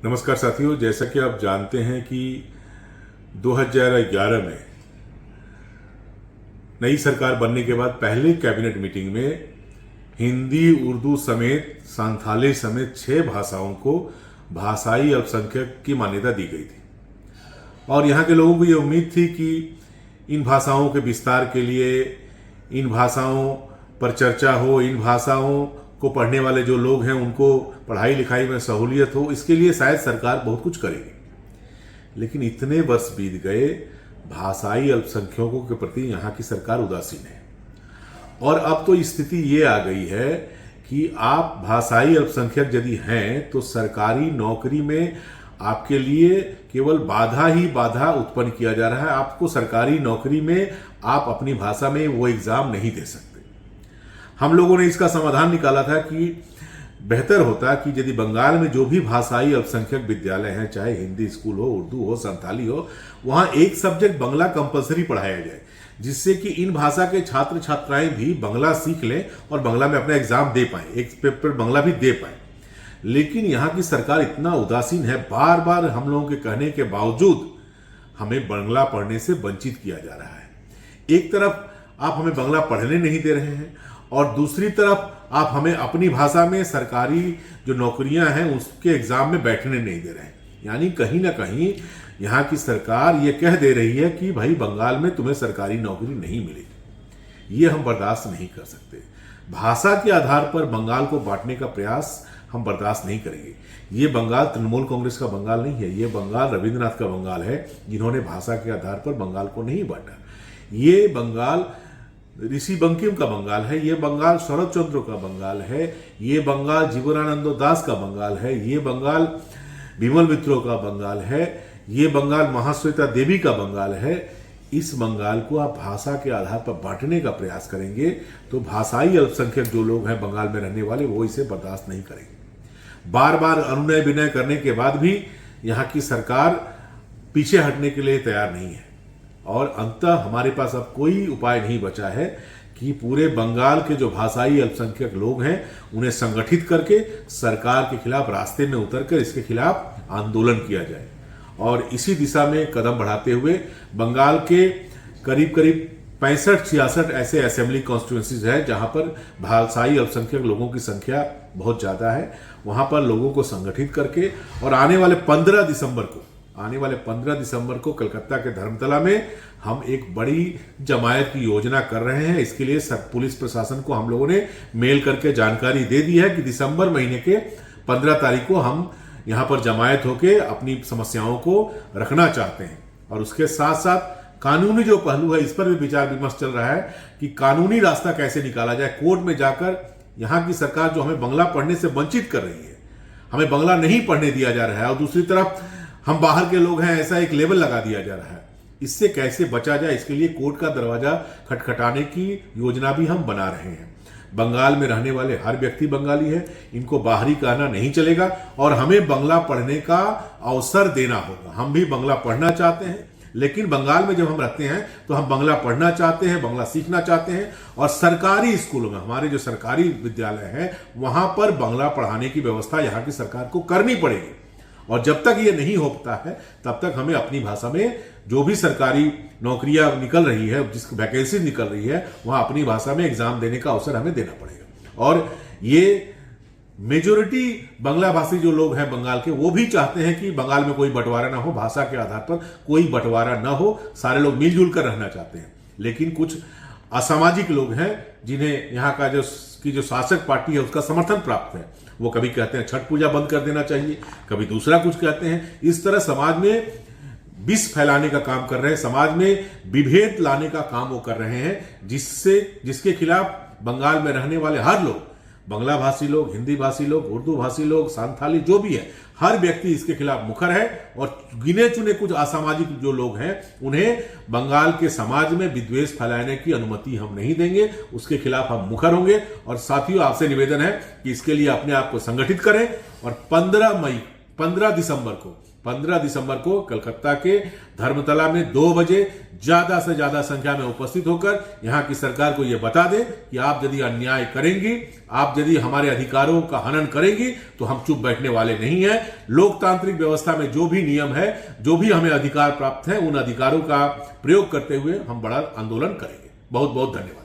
नमस्कार साथियों, जैसा कि आप जानते हैं कि 2011 में नई सरकार बनने के बाद पहले कैबिनेट मीटिंग में हिंदी, उर्दू समेत संथाली समेत 6 भाषाओं को भाषाई अल्पसंख्यक की मान्यता दी गई थी। और यहाँ के लोगों को ये उम्मीद थी कि इन भाषाओं के विस्तार के लिए, इन भाषाओं पर चर्चा हो, इन भाषाओं को पढ़ने वाले जो लोग हैं उनको पढ़ाई लिखाई में सहूलियत हो, इसके लिए शायद सरकार बहुत कुछ करेगी। लेकिन इतने वर्ष बीत गए, भाषाई अल्पसंख्यकों के प्रति यहाँ की सरकार उदासीन है। और अब तो स्थिति ये आ गई है कि आप भाषाई अल्पसंख्यक यदि हैं तो सरकारी नौकरी में आपके लिए केवल बाधा ही बाधा उत्पन्न किया जा रहा है। आपको सरकारी नौकरी में आप अपनी भाषा में वो एग्जाम नहीं दे सकते। हम लोगों ने इसका समाधान निकाला था कि बेहतर होता कि यदि बंगाल में जो भी भाषाई अल्पसंख्यक विद्यालय हैं, चाहे हिंदी स्कूल हो, उर्दू हो, संथाली हो, वहां एक सब्जेक्ट बंगला कंपलसरी पढ़ाया जाए, जिससे कि इन भाषा के छात्र छात्राएं भी बंगला सीख लें और बंगला में अपना एग्जाम दे पाएं, एक पेपर बंगला भी दे पाएं। लेकिन यहाँ की सरकार इतना उदासीन है, बार बार हम लोगों के कहने के बावजूद हमें बंगला पढ़ने से वंचित किया जा रहा है। एक तरफ आप हमें बंगला पढ़ने नहीं दे रहे हैं और दूसरी तरफ आप हमें अपनी भाषा में सरकारी जो नौकरियां हैं उसके एग्जाम में बैठने नहीं दे रहे हैं। यानी कहीं ना कहीं यहाँ की सरकार ये कह दे रही है कि भाई बंगाल में तुम्हें सरकारी नौकरी नहीं मिलेगी। ये हम बर्दाश्त नहीं कर सकते। भाषा के आधार पर बंगाल को बांटने का प्रयास हम बर्दाश्त नहीं करेंगे। ये बंगाल तृणमूल कांग्रेस का बंगाल नहीं है, ये बंगाल रविंद्रनाथ का बंगाल है, जिन्होंने भाषा के आधार पर बंगाल को नहीं बांटा। ये बंगाल ऋषि बंकिम का बंगाल है, ये बंगाल शरद चंद्र का बंगाल है, ये बंगाल जीवनानंद दास का बंगाल है, ये बंगाल विमल मित्रों का बंगाल है, ये बंगाल महाश्वेता देवी का बंगाल है। इस बंगाल को आप भाषा के आधार पर बांटने का प्रयास करेंगे तो भाषाई अल्पसंख्यक जो लोग हैं बंगाल में रहने वाले, वो इसे बर्दाश्त नहीं करेंगे। बार बार अनुनय विनय करने के बाद भी यहाँ की सरकार पीछे हटने के लिए तैयार नहीं है। और अंततः हमारे पास अब कोई उपाय नहीं बचा है कि पूरे बंगाल के जो भाषाई अल्पसंख्यक लोग हैं उन्हें संगठित करके सरकार के खिलाफ रास्ते में उतरकर इसके खिलाफ आंदोलन किया जाए। और इसी दिशा में कदम बढ़ाते हुए बंगाल के करीब करीब 65-66 ऐसे असेंबली कॉन्स्टिट्यूएंसीज है जहां पर भाषाई अल्पसंख्यक लोगों की संख्या बहुत ज्यादा है। वहां पर लोगों को संगठित करके और आने वाले 15 दिसंबर को कलकत्ता के धर्मतला में हम एक बड़ी जमायत की योजना कर रहे हैं। इसके लिए पुलिस प्रशासन को हम लोगों ने मेल करके जानकारी दे दी है कि दिसंबर महीने के 15 तारीख को हम यहाँ पर जमायत होकर अपनी समस्याओं को रखना चाहते हैं। और उसके साथ साथ कानूनी जो पहलू है इस पर भी विचार विमर्श चल रहा है कि कानूनी रास्ता कैसे निकाला जाए। कोर्ट में जाकर यहाँ की सरकार जो हमें बंगला पढ़ने से वंचित कर रही है, हमें बंगला नहीं पढ़ने दिया जा रहा है, और दूसरी तरफ हम बाहर के लोग हैं ऐसा एक लेबल लगा दिया जा रहा है। इससे कैसे बचा जाए, इसके लिए कोर्ट का दरवाजा खटखटाने की योजना भी हम बना रहे हैं। बंगाल में रहने वाले हर व्यक्ति बंगाली है, इनको बाहरी कहना नहीं चलेगा और हमें बंगला पढ़ने का अवसर देना होगा। हम भी बंगला पढ़ना चाहते हैं, लेकिन बंगाल में जब हम रहते हैं तो हम बंगला पढ़ना चाहते हैं, बंगला सीखना चाहते हैं। और सरकारी स्कूलों में, हमारे जो सरकारी विद्यालय हैं, वहां पर बंगला पढ़ाने की व्यवस्था यहाँ की सरकार को करनी पड़ेगी। और जब तक ये नहीं होता है तब तक हमें अपनी भाषा में जो भी सरकारी नौकरियां निकल रही है, जिसकी वैकेंसी निकल रही है, वहां अपनी भाषा में एग्जाम देने का अवसर हमें देना पड़ेगा। और ये मेजोरिटी बांग्ला भाषी जो लोग हैं बंगाल के, वो भी चाहते हैं कि बंगाल में कोई बंटवारा ना हो, भाषा के आधार पर कोई बंटवारा ना हो, सारे लोग मिलजुल कर रहना चाहते हैं। लेकिन कुछ असामाजिक लोग हैं जिन्हें यहाँ का जो शासक पार्टी है उसका समर्थन प्राप्त है। वो कभी कहते हैं छठ पूजा बंद कर देना चाहिए, कभी दूसरा कुछ कहते हैं। इस तरह समाज में विष फैलाने का काम कर रहे हैं, समाज में विभेद लाने का काम वो कर रहे हैं, जिसके खिलाफ बंगाल में रहने वाले हर लोग, बंगला भाषी लोग, हिंदी भाषी लोग, उर्दू भाषी लोग, संथाली जो भी है, हर व्यक्ति इसके खिलाफ मुखर है। और गिने चुने कुछ असामाजिक जो लोग हैं उन्हें बंगाल के समाज में विद्वेष फैलाने की अनुमति हम नहीं देंगे, उसके खिलाफ हम मुखर होंगे। और साथियों, आपसे निवेदन है कि इसके लिए अपने आप को संगठित करें और 15 दिसंबर को 15 दिसंबर को कलकत्ता के धर्मतला में 2 बजे ज्यादा से ज्यादा संख्या में उपस्थित होकर यहां की सरकार को यह बता दें कि आप यदि अन्याय करेंगी, आप यदि हमारे अधिकारों का हनन करेंगी तो हम चुप बैठने वाले नहीं हैं। लोकतांत्रिक व्यवस्था में जो भी नियम है, जो भी हमें अधिकार प्राप्त है, उन अधिकारों का प्रयोग करते हुए हम बड़ा आंदोलन करेंगे। बहुत बहुत धन्यवाद।